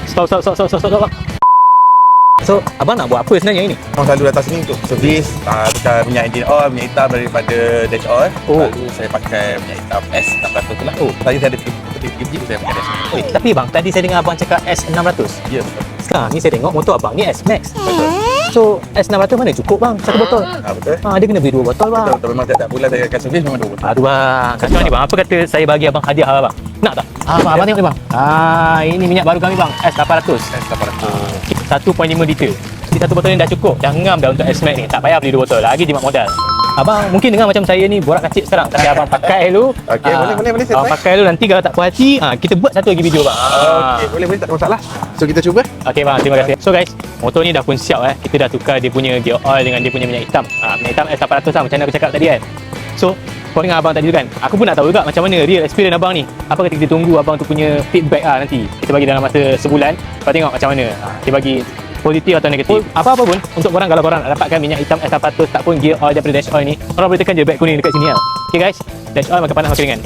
Stop bang. So, abang nak buat apa sebenarnya ini? Abang selalu datang sini untuk servis, tukar minyak enjin oil, minyak hitam daripada dash oil. Oh. Lalu saya pakai minyak hitam S600 tu lah. Tadi saya ada 3 biji saya pakai dash oil. Tapi bang, tadi saya dengar abang cakap S600. Ya, betul. Sekarang ni saya tengok motor abang ni S-Max. Betul. So, S600 mana cukup bang? Satu botol. Betul. Dia kena beli 2 botol bang. Betul, memang tiap bulan saya akan servis memang 2 botol. Aduh bang, sekarang ni bang, apa kata saya bagi abang hadiah abang? Nak tak? Abang tengok ni bang. Ini minyak baru kami bang, S800. S800. 1.5 liter. Jadi satu botol ni dah cukup. Jangan dah untuk S-Max ni. Tak payah beli 2 botol. Lagi jimat modal. Abang mungkin dengar macam saya ni borak kacik sekarang. Tapi abang pakai dulu. Okey, boleh. Abang pakai dulu, nanti kalau tak puas hati, kita buat satu lagi video bang. Okey, boleh tak ada masalah. So kita cuba. Okey bang, terima kasih. So guys, motor ni dah pun siap Kita dah tukar dia punya gear oil dengan dia punya minyak hitam. Minyak hitam S800 lah macam mana aku cakap tadi kan. So, kau dengar abang tadi tu kan. Aku pun nak tahu juga macam mana real experience abang ni. Apa kata kita tunggu abang tu punya feedback nanti. Kita bagi dalam masa sebulan. Kau tengok macam mana. Dia bagi positif atau negatif. Apa-apa pun untuk korang, kalau korang nak dapatkan minyak hitam S800 tak pun gear oil daripada dash oil ni, korang boleh tekan je beg kuning dekat sini Okay guys, dash oil makan panas makan ringan.